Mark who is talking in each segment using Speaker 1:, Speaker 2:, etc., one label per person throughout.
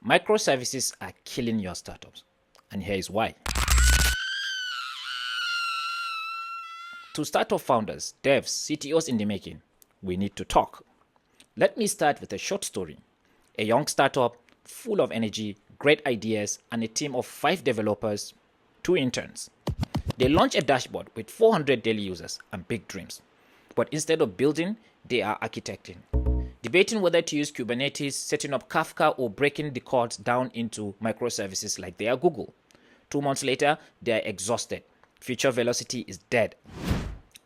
Speaker 1: Microservices are killing your startups, and here is why. To startup founders, devs, CTOs in the making, we need to talk. Let me start with a short story. A young startup, full of energy, great ideas, and a team of 5 developers, 2 interns. They launch a dashboard with 400 daily users and big dreams. But instead of building, they are architecting. Debating whether to use Kubernetes, setting up Kafka, or breaking the code down into microservices like they are Google. 2 months later, they are exhausted. Feature velocity is dead.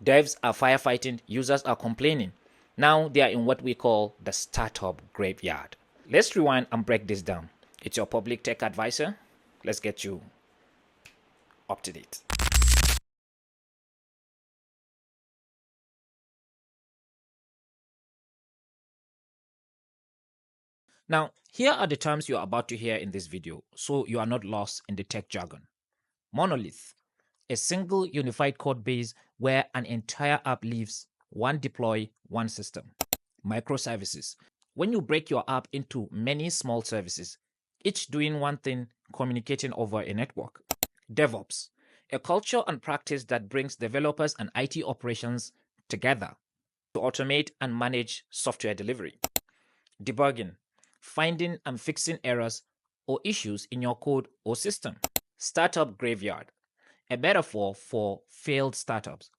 Speaker 1: Devs are firefighting, users are complaining. Now they are in what we call the startup graveyard. Let's rewind and break this down. It's your public tech advisor. Let's get you up to date. Now, here are the terms you are about to hear in this video, so you are not lost in the tech jargon. Monolith, a single unified code base where an entire app lives, one deploy, one system. Microservices, when you break your app into many small services, each doing one thing, communicating over a network. DevOps, a culture and practice that brings developers and IT operations together to automate and manage software delivery. Debugging, finding and fixing errors or issues in your code or system. Startup graveyard, a metaphor for failed startups,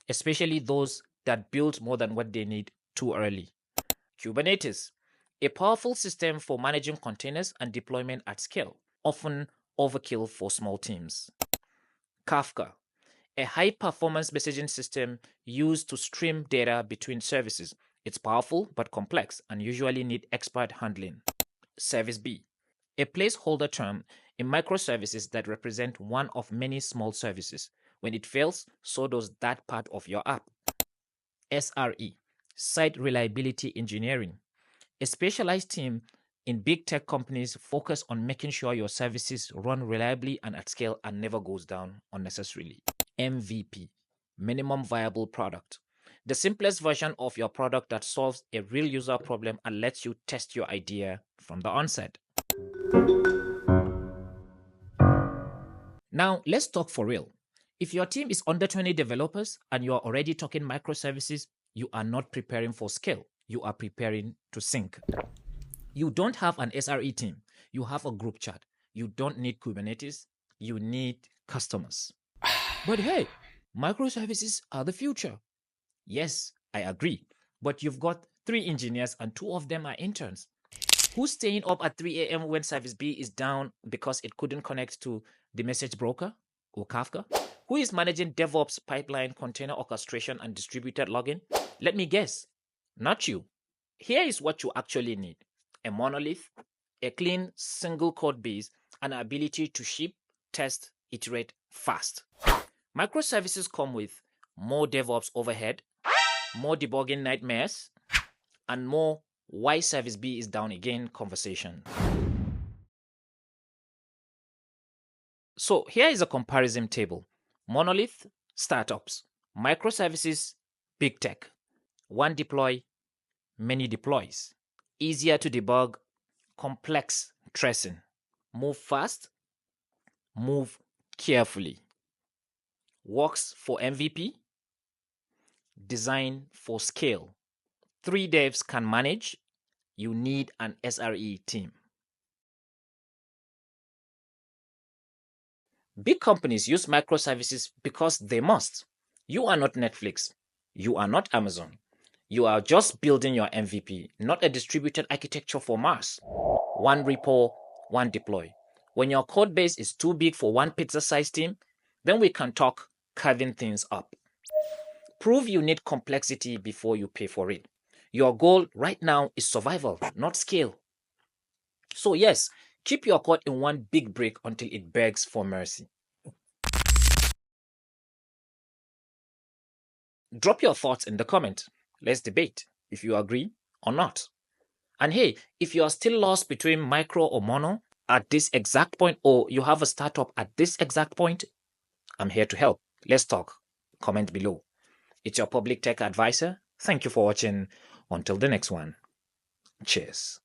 Speaker 1: especially those that build more than what they need too early. Kubernetes, a powerful system for managing containers and deployment at scale, often overkill for small teams. Kafka, a high-performance messaging system used to stream data between services. It's powerful but complex and usually need expert handling. Service B, a placeholder term in microservices that represent one of many small services. When it fails, so does that part of your app. SRE, Site Reliability Engineering, a specialized team in big tech companies focused on making sure your services run reliably and at scale and never goes down unnecessarily. MVP, Minimum Viable Product, the simplest version of your product that solves a real user problem and lets you test your idea from the onset. Now, let's talk for real. If your team is under 20 developers and you are already talking microservices, you are not preparing for scale. You are preparing to sync. You don't have an SRE team. You have a group chat. You don't need Kubernetes. You need customers. But hey, microservices are the future. Yes, I agree. But you've got 3 engineers and 2 of them are interns. Who's staying up at 3 a.m. when service B is down because it couldn't connect to the message broker or Kafka? Who is managing DevOps pipeline, container orchestration, and distributed logging? Let me guess, not you. Here is what you actually need: a monolith, a clean single code base, and an ability to ship, test, iterate fast. Microservices come with more DevOps overhead, more debugging nightmares, and more why service B is down again conversation. So here is a comparison table. Monolith, startups. Microservices, big tech. One deploy, many deploys. Easier to debug, complex tracing. Move fast, move carefully. Works for MVP, design for scale. 3 devs can manage. You need an SRE team. Big companies use microservices because they must. You are not Netflix. You are not Amazon. You are just building your MVP, not a distributed architecture for Mars. One repo, one deploy. When your code base is too big for one pizza-sized team, then we can talk carving things up. Prove you need complexity before you pay for it. Your goal right now is survival, not scale. So yes, keep your code in one big brick until it begs for mercy. Drop your thoughts in the comment. Let's debate if you agree or not. And hey, if you are still lost between micro or mono at this exact point, or you have a startup at this exact point, I'm here to help. Let's talk. Comment below. It's your public tech advisor. Thank you for watching. Until the next one. Cheers.